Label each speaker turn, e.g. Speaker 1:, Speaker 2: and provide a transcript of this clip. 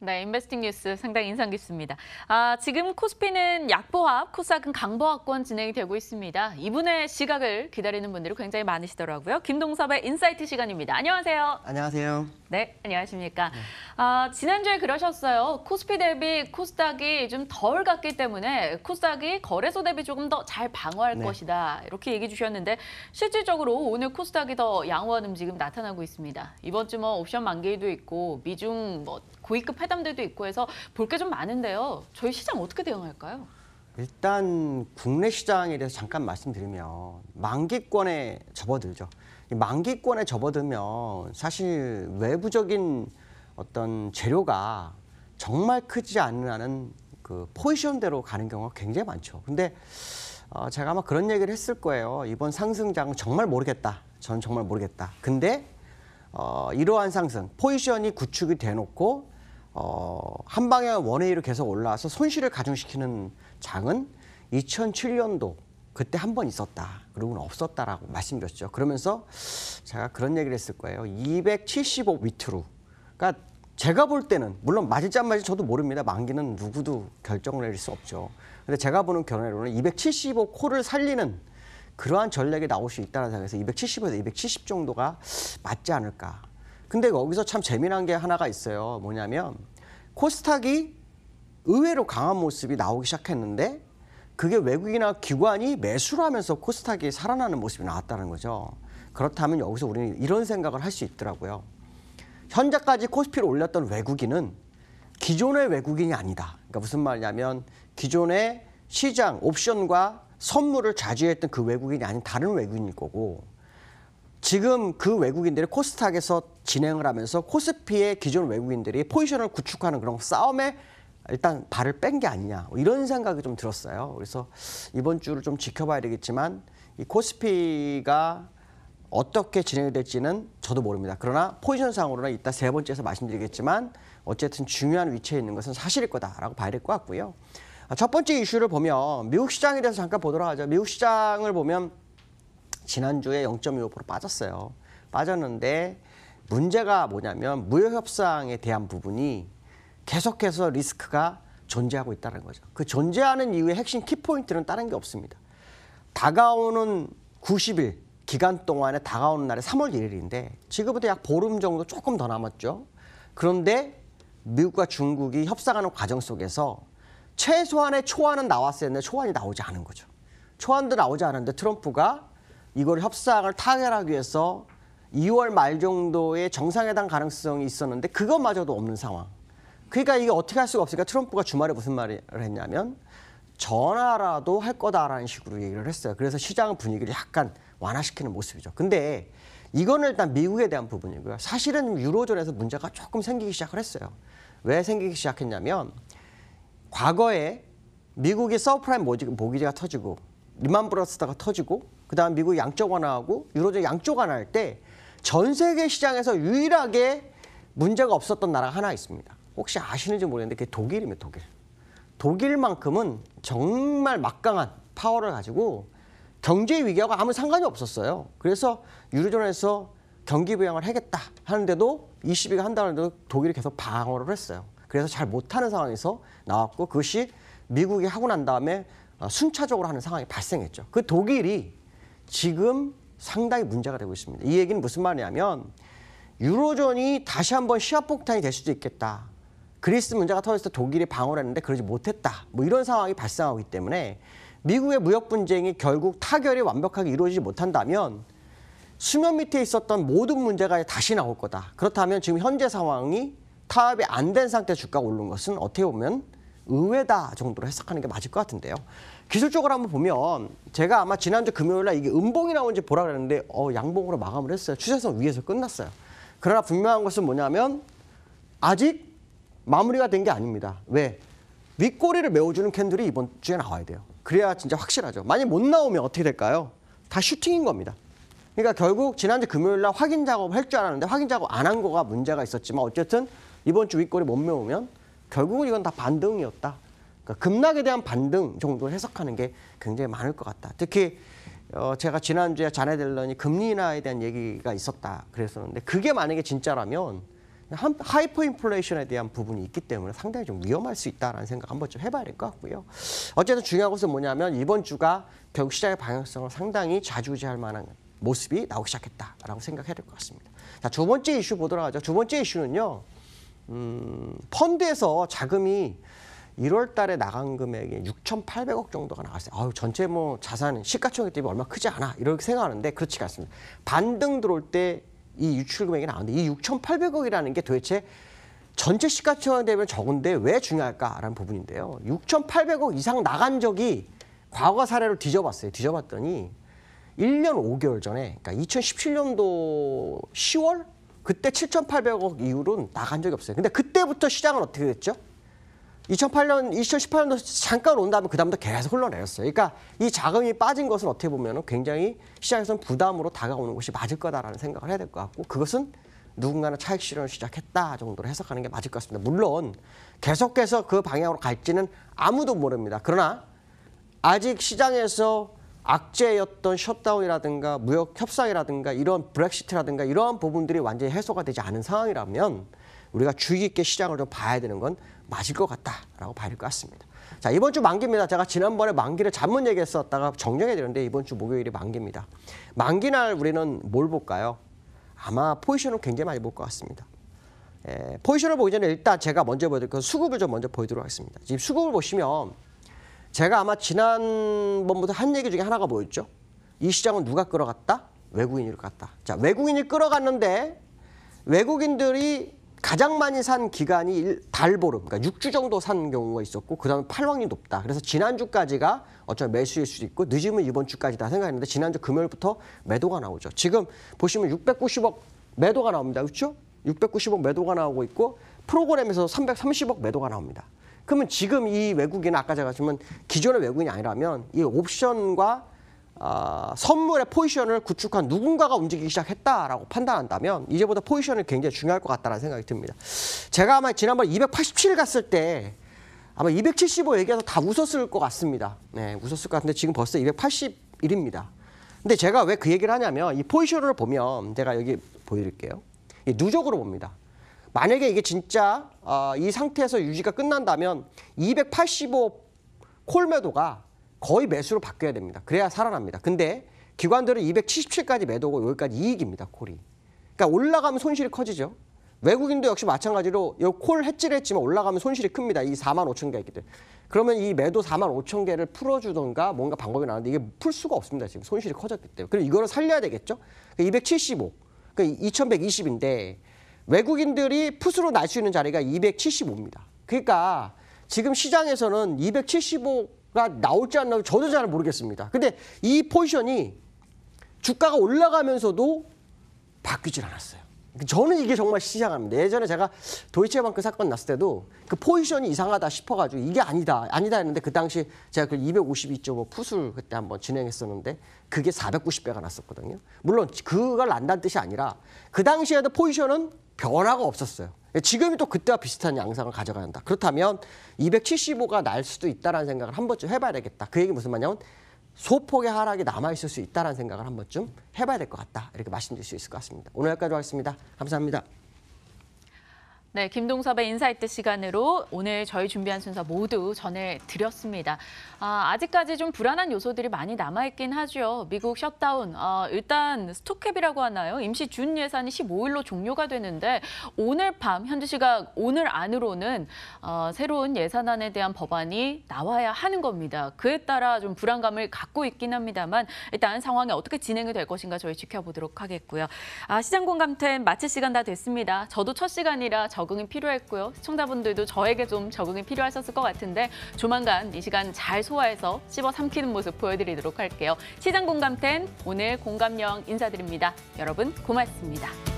Speaker 1: 네, 인베스팅 뉴스 상당히 인상 깊습니다. 지금 코스피는 약보합, 코스닥은 강보합권 진행이 되고 있습니다. 이분의 시각을 기다리는 분들이 굉장히 많으시더라고요. 김동섭의 인사이트 시간입니다. 안녕하세요.
Speaker 2: 안녕하세요.
Speaker 1: 네, 안녕하십니까. 지난주에 그러셨어요. 코스피 대비 코스닥이 좀 덜 갔기 때문에 코스닥이 거래소 대비 조금 더 잘 방어할 것이다. 이렇게 얘기해 주셨는데 실질적으로 오늘 코스닥이 더 양호한 움직임 나타나고 있습니다. 이번 주 옵션 만기도 있고 미중 고위급 회담들도 있고 해서 볼 게 좀 많은데요. 저희 시장 어떻게 대응할까요?
Speaker 2: 일단 국내 시장에 대해서 잠깐 말씀드리면 만기권에 접어들죠. 이 만기권에 접어들면 사실 외부적인 어떤 재료가 정말 크지 않는 한은 그 포지션대로 가는 경우가 굉장히 많죠. 근데 제가 아마 그런 얘기를 했을 거예요. 이번 상승장은 정말 모르겠다. 저는 정말 모르겠다. 근데 이러한 상승, 포지션이 구축이 돼놓고 한 방향 원웨이로 계속 올라와서 손실을 가중시키는 장은 2007년도 그때 한 번 있었다. 그리고는 없었다라고 말씀드렸죠. 그러면서 제가 그런 얘기를 했을 거예요. 275 밑으로. 그러니까 제가 볼 때는 물론 맞을지 안 맞을지 저도 모릅니다. 만기는 누구도 결정을 내릴 수 없죠. 근데 제가 보는 견해로는 275 콜을 살리는 그러한 전략이 나올 수 있다는 생각에서 270에서 270 정도가 맞지 않을까. 근데 여기서 참 재미난 게 하나가 있어요. 뭐냐면 코스닥이 의외로 강한 모습이 나오기 시작했는데 그게 외국이나 기관이 매수를 하면서 코스닥이 살아나는 모습이 나왔다는 거죠. 그렇다면 여기서 우리는 이런 생각을 할 수 있더라고요. 현재까지 코스피를 올렸던 외국인은 기존의 외국인이 아니다. 그러니까 무슨 말이냐면 기존의 시장 옵션과 선물을 좌지했던 그 외국인이 아닌 다른 외국인일 거고 지금 그 외국인들이 코스닥에서 진행을 하면서 코스피의 기존 외국인들이 포지션을 구축하는 그런 싸움에 일단 발을 뺀 게 아니냐 이런 생각이 좀 들었어요. 그래서 이번 주를 좀 지켜봐야 되겠지만 이 코스피가 어떻게 진행이 될지는 저도 모릅니다. 그러나 포지션상으로는 이따 세 번째에서 말씀드리겠지만 어쨌든 중요한 위치에 있는 것은 사실일 거다라고 봐야 될 것 같고요. 첫 번째 이슈를 보면 미국 시장에 대해서 잠깐 보도록 하죠. 미국 시장을 보면 지난주에 0.25% 빠졌어요. 빠졌는데 문제가 뭐냐면 무역협상에 대한 부분이 계속해서 리스크가 존재하고 있다는 거죠. 그 존재하는 이유의 핵심 키포인트는 다른 게 없습니다. 다가오는 90일 기간 동안에 다가오는 날이 3월 1일인데 지금부터 약 보름 정도 조금 더 남았죠. 그런데 미국과 중국이 협상하는 과정 속에서 최소한의 초안은 나왔어야 했는데 초안이 나오지 않은 거죠. 초안도 나오지 않았는데 트럼프가 이걸 협상을 타결하기 위해서 2월 말 정도의 정상회담 가능성이 있었는데 그것마저도 없는 상황. 그러니까 이게 어떻게 할 수가 없으니까 트럼프가 주말에 무슨 말을 했냐면 전화라도 할 거다라는 식으로 얘기를 했어요. 그래서 시장 분위기를 약간 완화시키는 모습이죠. 근데 이거는 일단 미국에 대한 부분이고요. 사실은 유로존에서 문제가 조금 생기기 시작을 했어요. 왜 생기기 시작했냐면 과거에 미국이 서브프라임 모기지가 터지고 리만 브러스가 터지고 그다음 미국이 양적 완화하고 유로존 양적 완화할 때 전 세계 시장에서 유일하게 문제가 없었던 나라가 하나 있습니다. 혹시 아시는지 모르겠는데 그게 독일입니다. 독일. 독일만큼은 정말 막강한 파워를 가지고 경제 위기하고 아무 상관이 없었어요. 그래서 유로존에서 경기 부양을 하겠다 하는데도 ECB가 한다는데도 독일이 계속 방어를 했어요. 그래서 잘 못하는 상황에서 나왔고 그것이 미국이 하고 난 다음에 순차적으로 하는 상황이 발생했죠. 그 독일이 지금 상당히 문제가 되고 있습니다. 이 얘기는 무슨 말이냐면 유로존이 다시 한번 시합폭탄이 될 수도 있겠다. 그리스 문제가 터졌을 때 독일이 방어를 했는데 그러지 못했다. 뭐 이런 상황이 발생하기 때문에 미국의 무역 분쟁이 결국 타결이 완벽하게 이루어지지 못한다면 수면 밑에 있었던 모든 문제가 다시 나올 거다. 그렇다면 지금 현재 상황이 타협이 안 된 상태에서 주가가 오른 것은 어떻게 보면 의외다 정도로 해석하는 게 맞을 것 같은데요. 기술적으로 한번 보면 제가 아마 지난주 금요일 날 이게 음봉이 나오는지 보라 그랬는데 양봉으로 마감을 했어요. 추세선 위에서 끝났어요. 그러나 분명한 것은 뭐냐면 아직 마무리가 된 게 아닙니다. 왜? 윗꼬리를 메워주는 캔들이 이번 주에 나와야 돼요. 그래야 진짜 확실하죠. 만약 못 나오면 어떻게 될까요? 다 슈팅인 겁니다. 그러니까 결국 지난주 금요일 날 확인 작업을 할 줄 알았는데 확인 작업 안 한 거가 문제가 있었지만 어쨌든 이번 주 윗꼬리 못 메우면 결국은 이건 다 반등이었다. 그러니까 급락에 대한 반등 정도 해석하는 게 굉장히 많을 것 같다. 특히 제가 지난주에 자네 델런이 금리 인하에 대한 얘기가 있었다 그랬었는데 그게 만약에 진짜라면 하이퍼 인플레이션에 대한 부분이 있기 때문에 상당히 좀 위험할 수 있다는 생각 한번 좀 해봐야 될 것 같고요. 어쨌든 중요한 것은 뭐냐면 이번 주가 결국 시장의 방향성을 상당히 좌지우지할 만한 모습이 나오기 시작했다라고 생각해야 될 것 같습니다. 자, 두 번째 이슈 보도록 하죠. 두 번째 이슈는요. 펀드에서 자금이 1월 달에 나간 금액이 6,800억 정도가 나갔어요. 아유, 전체 뭐 자산 시가총액 대비 얼마 크지 않아. 이렇게 생각하는데 그렇지가 않습니다. 반등 들어올 때 이 유출 금액이 나오는데 이 6,800억이라는 게 도대체 전체 시가총액 대비는 적은데 왜 중요할까라는 부분인데요. 6,800억 이상 나간 적이 과거 사례를 뒤져봤어요. 뒤져봤더니 1년 5개월 전에, 그러니까 2017년도 10월? 그때 7,800억 이후로는 나간 적이 없어요. 근데 그때부터 시장은 어떻게 됐죠? 2018년도 잠깐 온 다음에 그다음부터 계속 흘러내렸어요. 그러니까 이 자금이 빠진 것은 어떻게 보면 굉장히 시장에서는 부담으로 다가오는 것이 맞을 거다라는 생각을 해야 될 것 같고 그것은 누군가는 차익 실현을 시작했다 정도로 해석하는 게 맞을 것 같습니다. 물론 계속해서 그 방향으로 갈지는 아무도 모릅니다. 그러나 아직 시장에서 악재였던 셧다운이라든가 무역 협상이라든가 이런 브렉시트라든가 이러한 부분들이 완전히 해소가 되지 않은 상황이라면 우리가 주의 깊게 시장을 좀 봐야 되는 건 맞을 것 같다라고 봐야 될 것 같습니다. 자, 이번 주 만기입니다. 제가 지난번에 만기를 잘못 얘기했었다가 정정해야 되는데 이번 주 목요일이 만기입니다. 만기날 우리는 뭘 볼까요? 아마 포지션을 굉장히 많이 볼 것 같습니다. 포지션을 보기 전에 일단 제가 먼저 보여드릴 건 수급을 좀 먼저 보여드리도록 하겠습니다. 지금 수급을 보시면 제가 아마 지난번부터 한 얘기 중에 하나가 뭐였죠? 이 시장은 누가 끌어갔다? 외국인이 끌어갔다. 자, 외국인이 끌어갔는데 외국인들이 가장 많이 산 기간이 달보름, 그러니까 6주 정도 산 경우가 있었고 그다음에 팔확률이 높다. 그래서 지난주까지가 어쩌면 매수일 수도 있고 늦으면 이번 주까지다 생각했는데 지난주 금요일부터 매도가 나오죠. 지금 보시면 690억 매도가 나옵니다. 그렇죠? 690억 매도가 나오고 있고 프로그램에서 330억 매도가 나옵니다. 그러면 지금 이 외국인은 아까 제가 지금 기존의 외국인이 아니라면 이 옵션과 선물의 포지션을 구축한 누군가가 움직이기 시작했다라고 판단한다면 이제부터 포지션이 굉장히 중요할 것 같다는 생각이 듭니다. 제가 아마 지난번 287 갔을 때 아마 275 얘기해서 다 웃었을 것 같습니다. 네, 웃었을 것 같은데 지금 벌써 281입니다. 근데 제가 왜 그 얘기를 하냐면 이 포지션을 보면 제가 여기 보여드릴게요. 누적으로 봅니다. 만약에 이게 진짜 이 상태에서 유지가 끝난다면 285 콜 매도가 거의 매수로 바뀌어야 됩니다. 그래야 살아납니다. 근데 기관들은 277까지 매도고 여기까지 이익입니다. 콜이. 그러니까 올라가면 손실이 커지죠. 외국인도 역시 마찬가지로 이 콜 해지를 했지만 올라가면 손실이 큽니다. 이 4만 5천 개 있기 때문에. 그러면 이 매도 4만 5천 개를 풀어주던가 뭔가 방법이 나왔는데 이게 풀 수가 없습니다. 지금 손실이 커졌기 때문에. 그리고 이거를 살려야 되겠죠. 275, 그러니까 2120인데 외국인들이 풋으로 날 수 있는 자리가 275입니다. 그러니까 지금 시장에서는 275가 나올지 안 나올지 저도 잘 모르겠습니다. 근데 이 포지션이 주가가 올라가면서도 바뀌질 않았어요. 저는 이게 정말 시장합니다. 예전에 제가 도이체방크 사건 났을 때도 그 포지션이 이상하다 싶어가지고 이게 아니다 했는데 그 당시 제가 그 252.5 풋을 그때 한번 진행했었는데 그게 490배가 났었거든요. 물론 그걸 난다는 뜻이 아니라 그 당시에도 포지션은 변화가 없었어요. 지금이 또 그때와 비슷한 양상을 가져가야 한다. 그렇다면 275가 날 수도 있다는 생각을 한 번쯤 해봐야 되겠다. 그 얘기 무슨 말이냐면 소폭의 하락이 남아있을 수 있다는 생각을 한 번쯤 해봐야 될 것 같다. 이렇게 말씀드릴 수 있을 것 같습니다. 오늘 여기까지 하겠습니다. 감사합니다.
Speaker 1: 네, 김동섭의 인사이트 시간으로 오늘 저희 준비한 순서 모두 전해드렸습니다. 아직까지 좀 불안한 요소들이 많이 남아있긴 하죠. 미국 셧다운, 일단 스톡캡이라고 하나요? 임시 준 예산이 15일로 종료가 되는데 오늘 밤, 현지 시각 오늘 안으로는 새로운 예산안에 대한 법안이 나와야 하는 겁니다. 그에 따라 좀 불안감을 갖고 있긴 합니다만 일단 상황이 어떻게 진행이 될 것인가 저희 지켜보도록 하겠고요. 시장 공감템 마칠 시간 다 됐습니다. 저도 첫 시간이라 적응이 필요했고요. 시청자분들도 저에게 좀 적응이 필요하셨을 것 같은데 조만간 이 시간 잘 소화해서 씹어 삼키는 모습 보여드리도록 할게요. 시장 공감템 오늘 공감여왕 인사드립니다. 여러분 고맙습니다.